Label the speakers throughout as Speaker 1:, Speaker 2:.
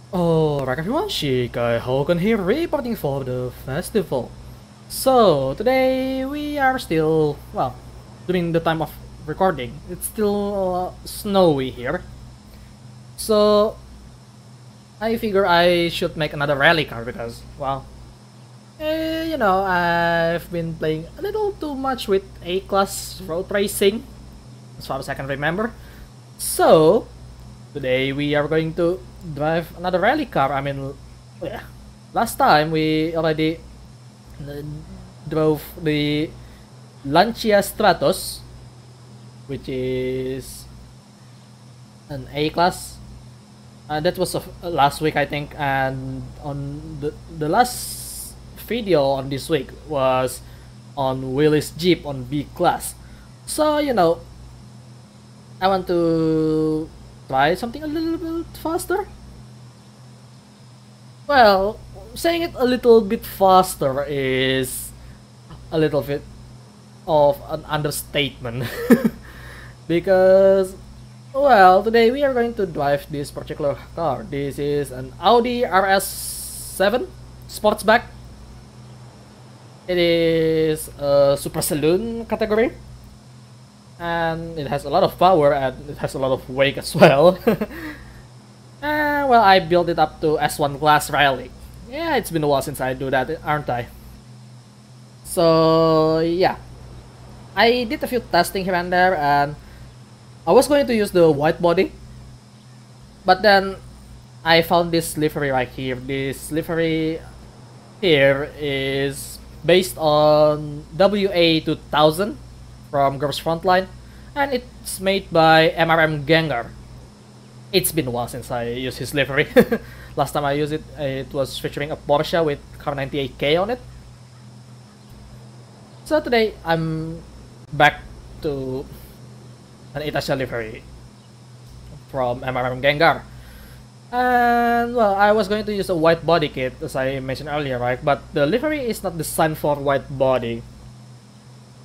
Speaker 1: Alright everyone, Shikai Hogan here, reporting for the festival. So, today we are still, well, during the time of recording, it's still snowy here. So, I figure I should make another rally car because, well, I've been playing a little too much with A-Class road racing, as far as I can remember. So, today we are going to drive another rally car. Yeah, last time we already drove the Lancia Stratos, which is an A-Class. That was last week, I think, and on the last video on this week was on Willie's Jeep on B-Class. So, I want to try something a little bit faster. Well, saying it a little bit faster is a little bit of an understatement. Because, well, today we are going to drive this particular car. This is an Audi RS7 Sportsback. It is a Super Saloon category. And it has a lot of power and it has a lot of weight as well. Well, I built it up to S1 class rally. Yeah, it's been a while since I do that, aren't I? So, yeah. I did a few testing here and there, and I was going to use the white body. But then, I found this livery right here. This livery here is based on WA2000 from Girls Frontline, and it's made by MrmGengar. It's been a while since I used his livery. Last time I used it, it was featuring a Porsche with car 98K on it. So today I'm back to an Itasha livery from MrmGengar. And well, I was going to use a white body kit as I mentioned earlier, right? But the livery is not designed for white body,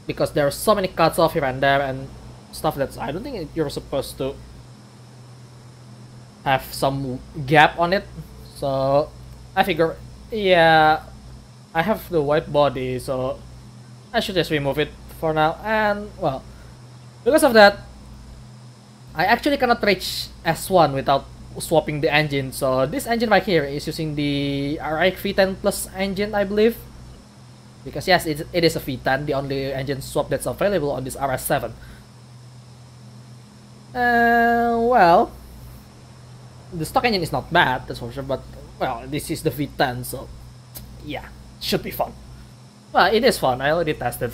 Speaker 1: because there are so many cuts off here and there and stuff that I don't think you're supposed to have some gap on it. So I figure, yeah, I have the white body, so I should just remove it for now. And well, because of that, I actually cannot reach S1 without swapping the engine. So this engine right here is using the RX V10 Plus engine, I believe. Because yes, it is a V10, the only engine swap that's available on this RS7. Well, the stock engine is not bad, that's for sure, but well, this is the V10, so yeah, should be fun. Well, it is fun, I already tested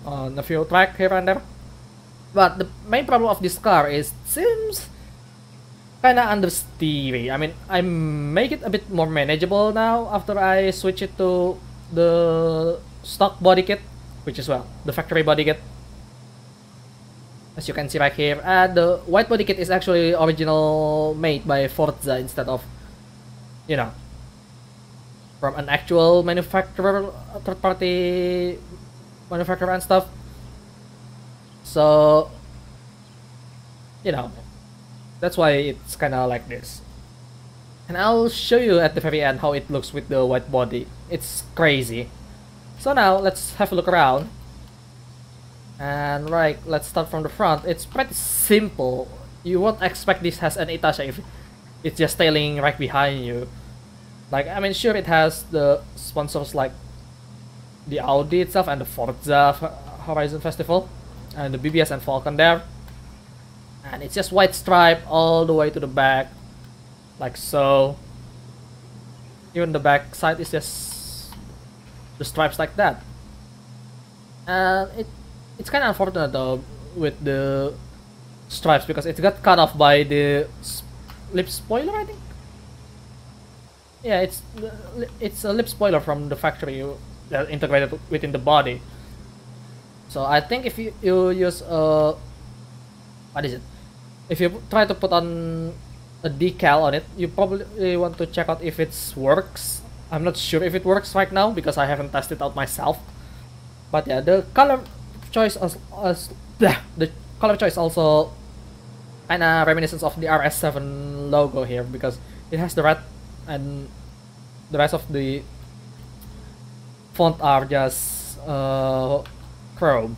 Speaker 1: on a few tracks here and there. But the main problem of this car is it seems kinda understeery. I mean, I make it a bit more manageable now after I switch it to the stock body kit, which is, well, the factory body kit, as you can see right here. And the white body kit is actually original made by Forza instead of, from an actual manufacturer, third party manufacturer and stuff. So, that's why it's kind of like this. And I'll show you at the very end how it looks with the white body. It's crazy. So now, let's have a look around. And right, let's start from the front. It's pretty simple. You won't expect this has an Itasha if it's just tailing right behind you. Like, I mean, sure, it has the sponsors like the Audi itself and the Forza Horizon Festival. And the BBS and Falcon there. And it's just white stripe all the way to the back. Like so. Even the back side is just the stripes like that. And it's kind of unfortunate though with the stripes, because it got cut off by the lip spoiler, I think. Yeah, it's a lip spoiler from the factory that integrated within the body. So I think if you use what is it? If you try to put on a decal on it, you probably want to check out if it works. I'm not sure if it works right now because I haven't tested it out myself. But yeah, the color choice the color choice also kinda reminiscent of the RS7 logo here, because It has the red, and the rest of the font are just chrome.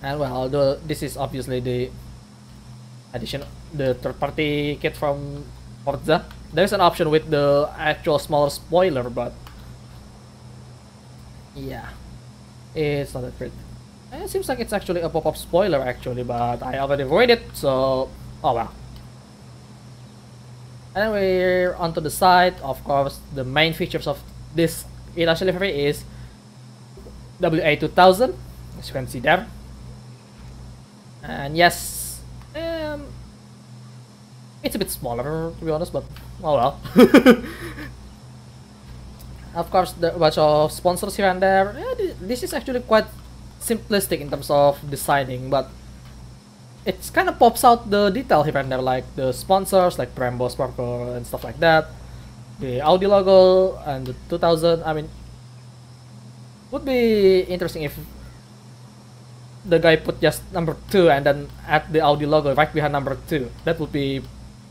Speaker 1: And well, this is obviously the addition, the third-party kit from Forza. There's an option with the actual smaller spoiler, but yeah, it's not that great. And it seems like it's actually a pop-up spoiler actually, but I already read it, so oh well. And we're onto the side. Of course, the main features of this Itasha livery is WA2000, as you can see there. And yes, it's a bit smaller to be honest, but oh well. Of course, there are a bunch of sponsors here and there. Yeah, this is actually quite simplistic in terms of designing, but it kind of pops out the detail here and there, like the sponsors, like Scramble, Sparkle, and stuff like that. The Audi logo and the 2000. I mean, would be interesting if the guy put just number 2 and then add the Audi logo right behind number 2. That would be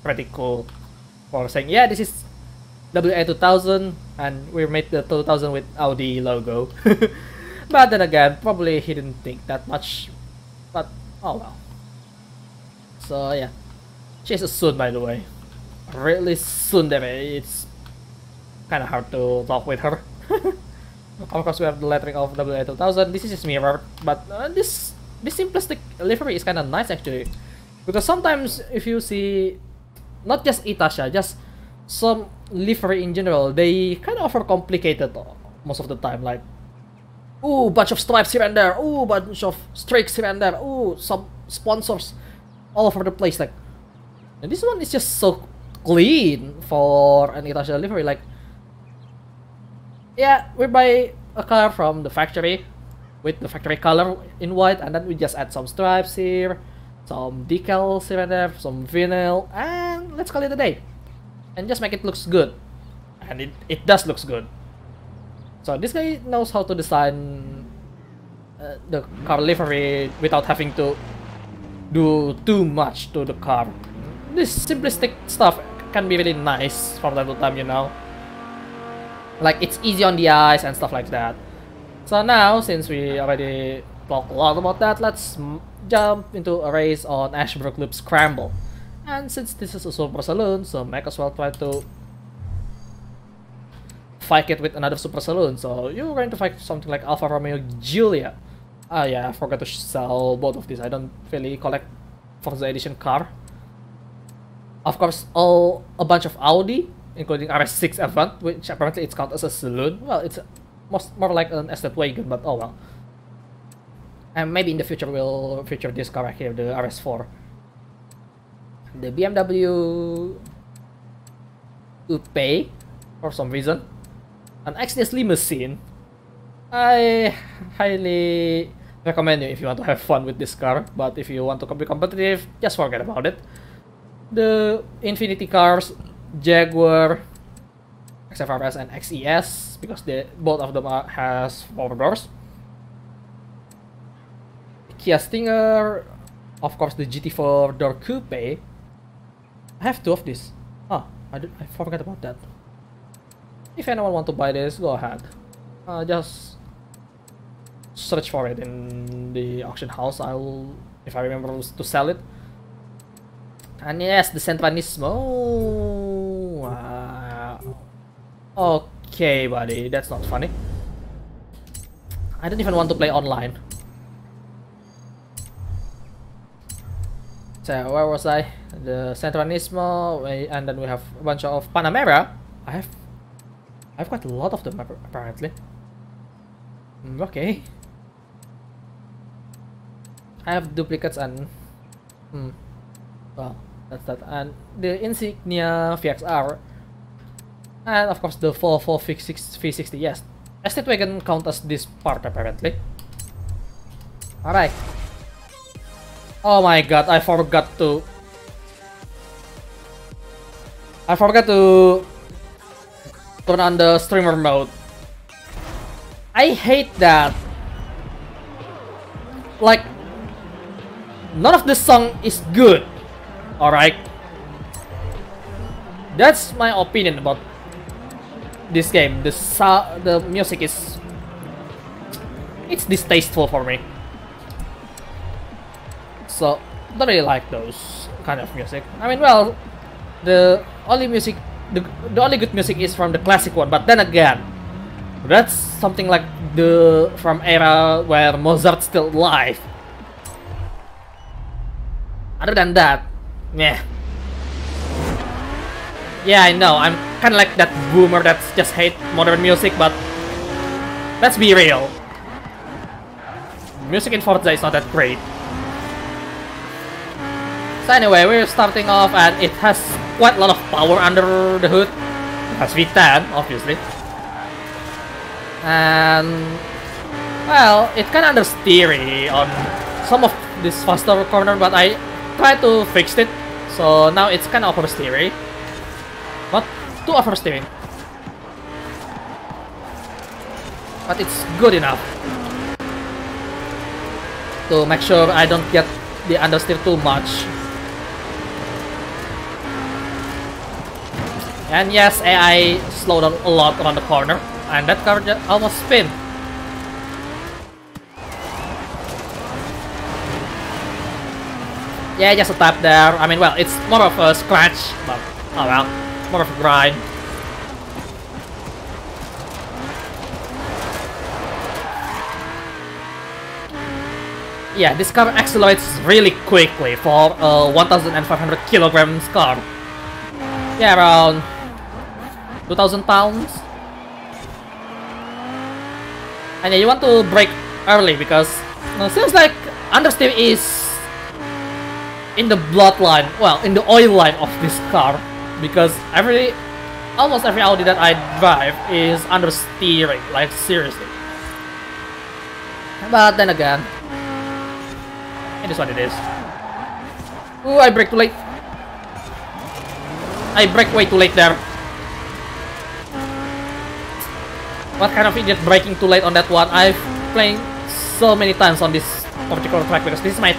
Speaker 1: pretty cool for saying, yeah, this is WA2000 and we made the 2000 with Audi logo. But then again, probably he didn't think that much, but oh well. So yeah, she's a soon, by the way, really soon. It's kind of hard to talk with her. Of course, we have the lettering of WA2000. This is just mirror, but this simplistic livery is kind of nice actually, because sometimes if you see, not just Itasha, just some livery in general, they kind of overcomplicated most of the time. Like, ooh, bunch of stripes here and there. Ooh, bunch of streaks here and there. Ooh, some sponsors all over the place. Like, and this one is just so clean for an Itasha livery. Like, yeah, we buy a car from the factory with the factory color in white, and then we just add some stripes here, some decals here and there, some vinyl, and let's call it a day. And just make it looks good. And it does looks good. So this guy knows how to design the car livery without having to do too much to the car. This simplistic stuff can be really nice from time to time, you know. Like, it's easy on the eyes and stuff like that. So now, since we already talked a lot about that, let's jump into a race on Ashbrook Loop Scramble. And since this is a super saloon, so might as well try to fight it with another super saloon. So you're going to fight something like Alfa Romeo Giulia. Ah yeah, I forgot to sell both of these. I don't really collect Forza Edition car. Of course, a bunch of Audi, including RS6 Avant, which apparently it's counted as a saloon. Well, it's more like an estate wagon, but oh well. And maybe in the future we'll feature this car right here, the RS4. The BMW Coupe, for some reason. An XDS limousine. I highly recommend you if you want to have fun with this car, but if you want to be competitive, just forget about it. The Infinity cars, Jaguar, XFRS and XES, because both of them has 4 doors. Kia Stinger, of course the GT4 door coupe. I have 2 of these. Ah, I forgot about that. If anyone want to buy this, go ahead. Just search for it in the auction house. If I remember to sell it. And yes, the Centranismo. Okay, buddy, that's not funny. I don't even want to play online. So where was I? The Centranismo, and then we have a bunch of Panamera. I have quite a lot of them apparently. Okay. I have duplicates and well, that's that. And the Insignia VXR, and of course the Volvo V60. Yes, estate wagon count as this part apparently. All right. Oh my god, I forgot to turn on the streamer mode. I hate that. Like, none of the song is good. Alright. That's my opinion about this game. The music is... it's distasteful for me. So, don't really like those kind of music. I mean, well, the only only good music is from the classic one, but then again, that's something like from era where Mozart's still alive. Other than that, meh. Yeah, I know, I'm kinda like that boomer that just hate modern music, but let's be real. Music in Forza is not that great. So anyway, we're starting off and it has quite a lot of power under the hood. It has V10, obviously. And... well, it kinda understeery on some of this faster corner, but I tried to fix it. So now it's kinda oversteery. Not too oversteering. But it's good enough to make sure I don't get the understeer too much. And yes, AI slowed down a lot around the corner, and that car just almost spin. Yeah, just a tap there. I mean, well, it's more of a scratch, but oh well, more of a grind. Yeah, this car accelerates really quickly for a 1,500 kilograms car. Yeah, around 2,000 pounds. And yeah, you want to brake early because it seems like understeer is in the bloodline, well, in the oil line of this car, because almost every Audi that I drive is understeering, like seriously. But then again, it is what it is. Ooh, I brake too late. I brake way too late there. What kind of idiot braking too late on that one? I've played so many times on this particular track because this is my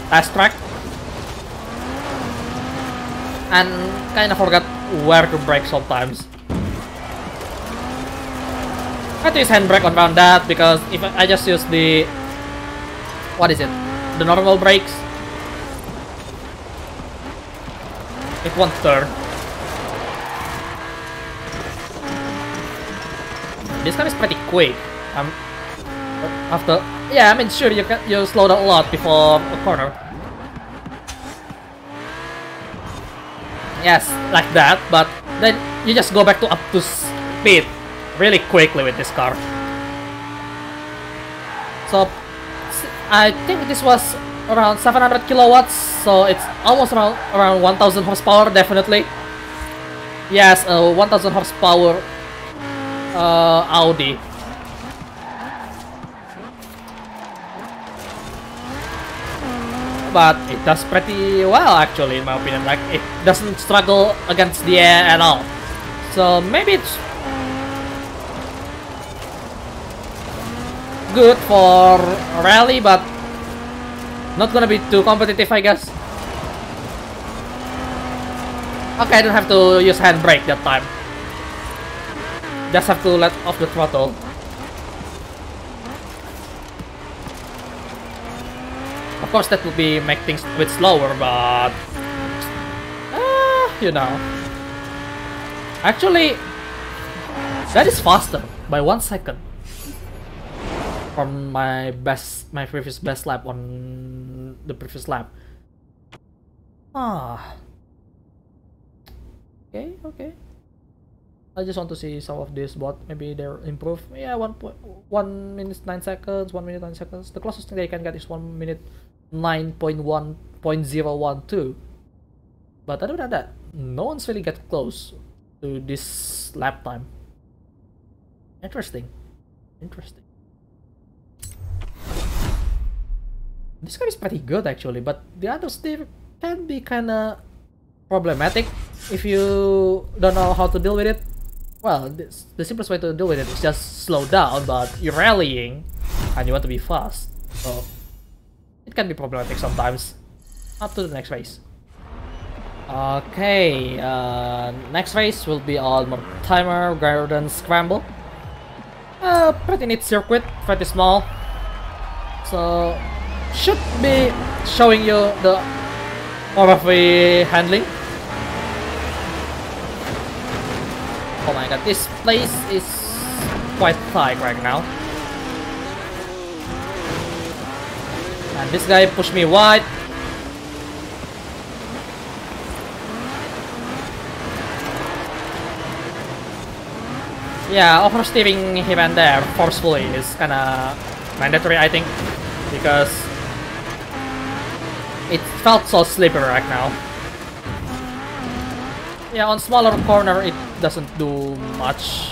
Speaker 1: test track. And kinda forgot where to brake sometimes. I have to use handbrake around that because if I just use the... what is it? The normal brakes, it won't turn. This car is pretty quick. After, yeah, I mean, sure, you slow down a lot before a corner. Yes, like that, but then you just go back to up to speed really quickly with this car. So I think this was around 700 kilowatts, so it's almost around 1,000 horsepower, definitely. Yes, 1,000 horsepower Audi. But it does pretty well, actually, in my opinion. Like, it doesn't struggle against the air at all. So maybe it's good for rally, but not gonna be too competitive, I guess. Okay, I don't have to use handbrake that time. Just have to let off the throttle. Of course, that would be make things a bit slower, but you know. Actually, that is faster by 1 second from my previous best lap on the previous lap. Okay. I just want to see some of this, but maybe they're improved. Yeah, 1 minute 9 seconds, 1 minute 9 seconds. The closest thing they can get is 1 minute 9.1.012. But other than that, no one's really get close to this lap time. Interesting. This car is pretty good actually, but the other steer can be kinda problematic if you don't know how to deal with it. Well, the simplest way to deal with it is just slow down, but you're rallying and you want to be fast, so it can be problematic sometimes. Up to the next race. Okay, next race will be on more timer rather than Scramble. Pretty neat circuit, pretty small. So, should be showing you the more of the handling. Oh my god, this place is quite tight right now. And this guy pushed me wide. Yeah, oversteering here and there forcefully is kinda mandatory, I think, because it felt so slippery right now. Yeah, on smaller corner it doesn't do much.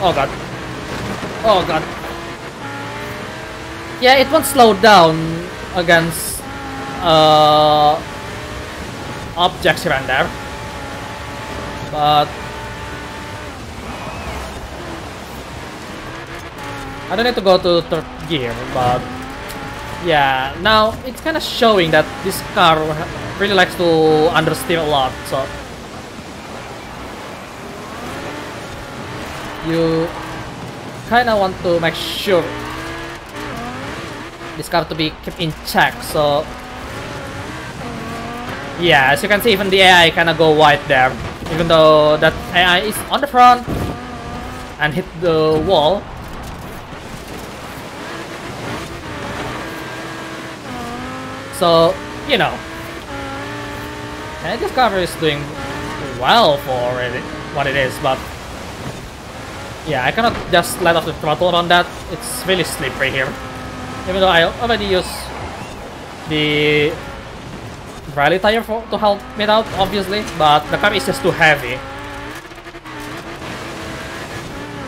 Speaker 1: Oh god. Oh god. Yeah, it won't slow down against objects here and there. But I don't need to go to third gear, but yeah, now it's kind of showing that this car really likes to understeer a lot, so you kind of want to make sure this car to be kept in check. So yeah, as you can see, even the AI kind of go wide there, even though that AI is on the front and hit the wall. So, you know, and this car is doing well for what it is, but yeah, I cannot just let off the throttle on that. It's really slippery here, even though I already used the rally tire to help me out, obviously, but the car is just too heavy.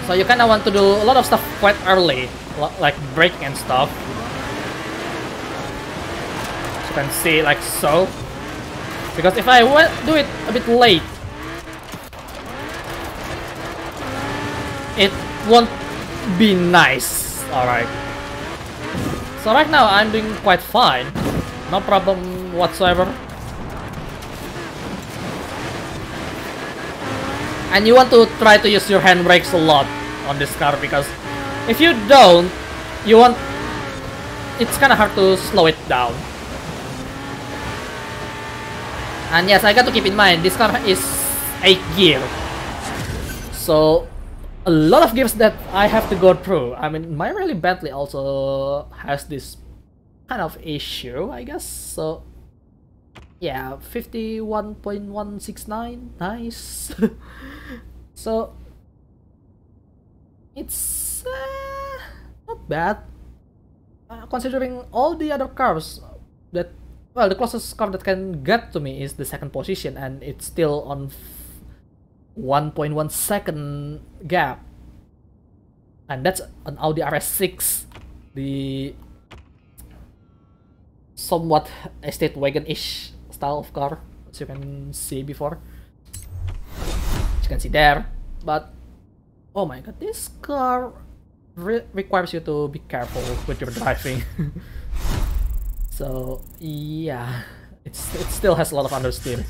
Speaker 1: So you kind of want to do a lot of stuff quite early, like braking and stuff. As you can see, like so. Because if I do it a bit late, it won't be nice. Alright. So right now I'm doing quite fine. No problem whatsoever. And you want to try to use your handbrakes a lot on this car, because if you don't, it's kind of hard to slow it down. And yes, I got to keep in mind, this car is 8 gear. So a lot of gears that I have to go through. I mean, my rally Bentley also has this kind of issue, I guess. So yeah, 51.169, nice. So it's not bad, considering all the other cars that, well, the closest car that can get to me is the second position, and it's still on 1.1 second gap, and that's an Audi RS6, the somewhat estate wagon-ish style of car, as you can see before, as you can see there. But oh my god, this car requires you to be careful with your driving. So yeah, it still has a lot of understeer.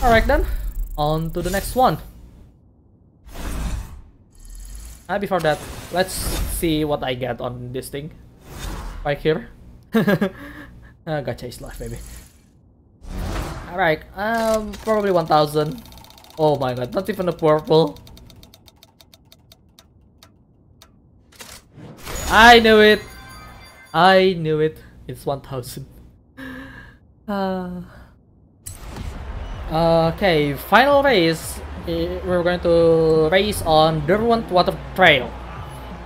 Speaker 1: Alright then, on to the next one. Before that, let's see what I get on this thing right here. Gacha is life, baby. Alright, probably 1000. Oh my god, not even a purple. I knew it. I knew it. It's 1000. Okay, final race. We're going to race on Derwentwater Trail.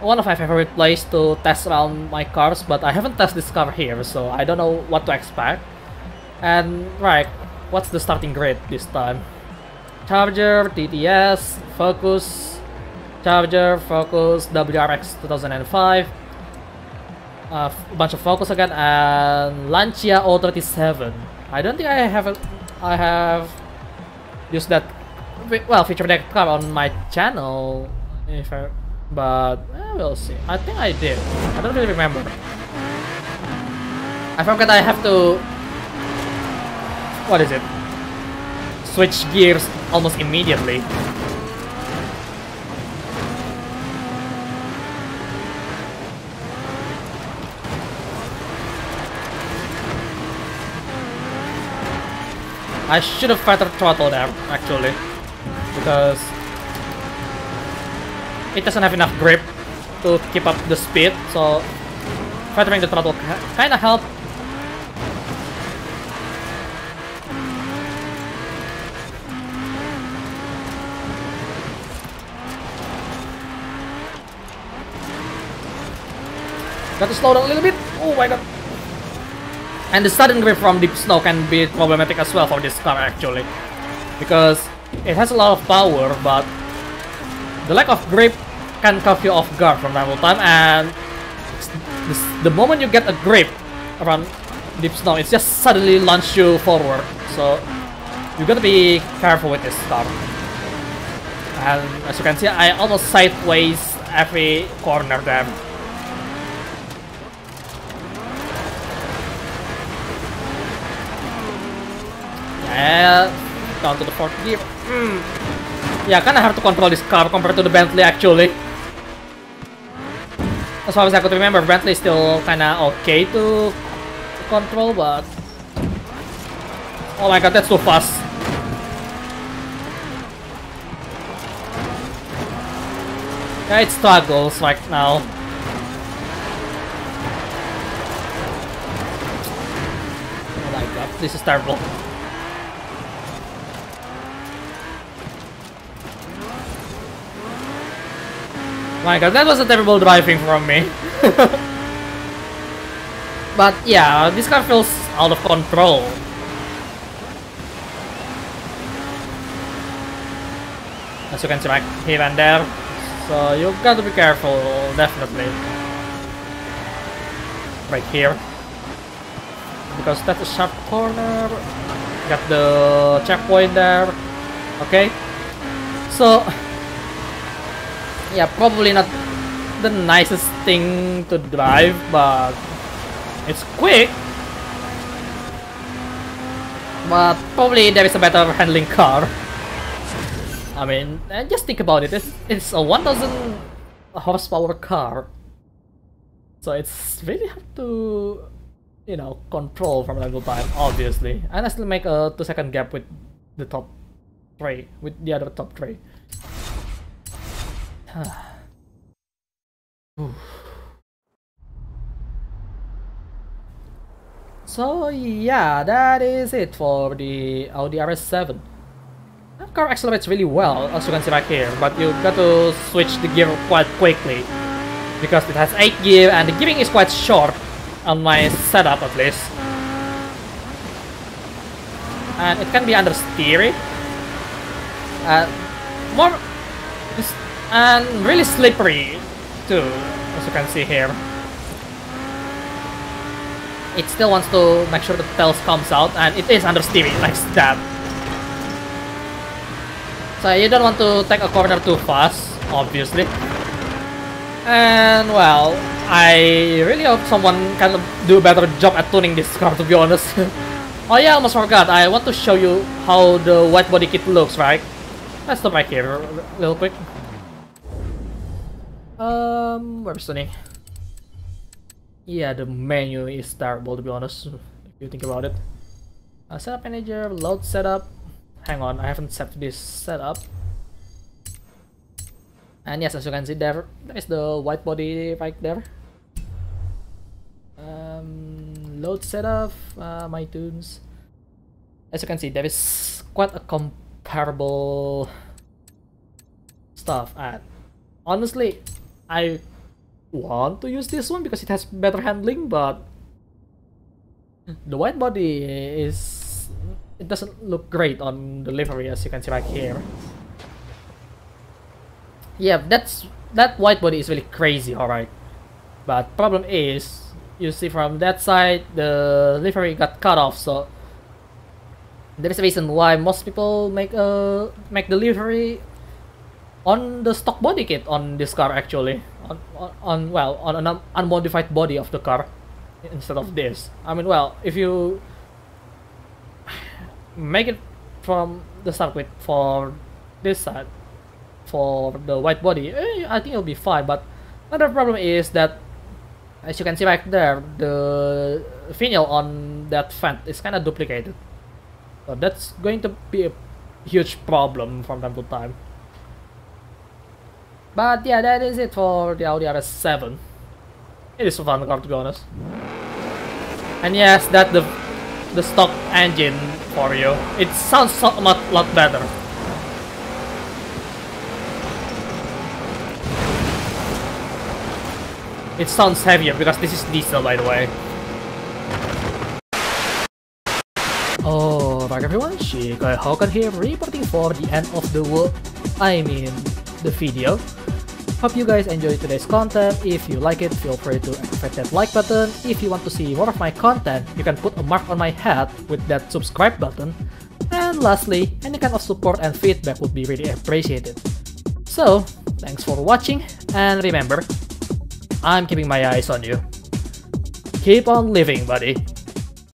Speaker 1: One of my favorite places to test around my cars, but I haven't tested this car here, so I don't know what to expect. And right, what's the starting grid this time? Charger, TTS, Focus, Charger, Focus, WRX 2005, a bunch of Focus again, and Lancia 037. I don't think I have used that, well, featured that car on my channel, but we'll see. I think I did. I don't really remember. I forgot I have to... What is it? Switch gears almost immediately. I should have better throttled them, actually, because it doesn't have enough grip to keep up the speed, so feathering the throttle kinda help. Got to slow down a little bit. Oh my god. And the sudden grip from deep snow can be problematic as well for this car, actually, because it has a lot of power, but the lack of grip can catch you off guard from time to time, and the moment you get a grip around deep snow, it just suddenly launches you forward. So you gotta be careful with this car. And as you can see, I almost sideways every corner there. Yeah, down to the fourth gear. Yeah, kinda have to control this car compared to the Bentley, actually. As far as I could remember, Bentley is still kinda okay to control, but... Oh my god, that's too fast. Yeah, it struggles right now. Oh my god, this is terrible. My god, that was a terrible driving from me. But yeah, this car feels out of control. As you can see, like here and there. So you got to be careful, definitely. Right here. Because that's a sharp corner. Got the checkpoint there. Okay. So... yeah, probably not the nicest thing to drive, but it's quick. But probably there is a better handling car. I mean, just think about it. It's a 1000 horsepower car, so it's really hard to, you know, control from time to time, obviously. And I still make a 2-second gap with the top tray, with the other top tray. So yeah, that is it for the Audi RS7. That car accelerates really well, as you can see right here, but you got to switch the gear quite quickly because it has 8 gear and the gearing is quite short on my setup, at least. And it can be understeery. More and really slippery too, as you can see here. It still wants to make sure the tails comes out, and it is understeering like that. So you don't want to take a corner too fast, obviously. And well, I really hope someone can do a better job at tuning this car, to be honest. Oh yeah, I almost forgot. I want to show you how the white body kit looks, right? Let's stop right here real quick. Where's tuning? Yeah, the menu is terrible, to be honest, if you think about it. Setup manager, load setup. Hang on, I haven't set this setup. And yes, as you can see there is the white body right there. Load setup, my tunes. As you can see, there is quite a comparable stuff, and honestly, I want to use this one because it has better handling, but the white body is... it doesn't look great on the livery, as you can see right here. Yeah, that white body is really crazy, alright. But problem is, you see from that side, the livery got cut off, so there is a reason why most people make the livery on the stock body kit on this car, actually. On an unmodified body of the car. instead of this. I mean, well, if you make it from the start with for this side, for the white body, I think it'll be fine. But another problem is that, as you can see back there, the vinyl on that vent is kind of duplicated. So that's going to be a huge problem from time to time. But yeah, that is it for the Audi RS7. It is a fun car, to be honest. And yes, that's the stock engine for you. It sounds a lot better. It sounds heavier because this is diesel, by the way. Alright everyone, Hokan here, reporting for the end of the world. I mean, the video. Hope you guys enjoyed today's content. If you like it, feel free to activate that like button. If you want to see more of my content, you can put a mark on my head with that subscribe button. And lastly, any kind of support and feedback would be really appreciated. So, thanks for watching, and remember, I'm keeping my eyes on you. Keep on living, buddy.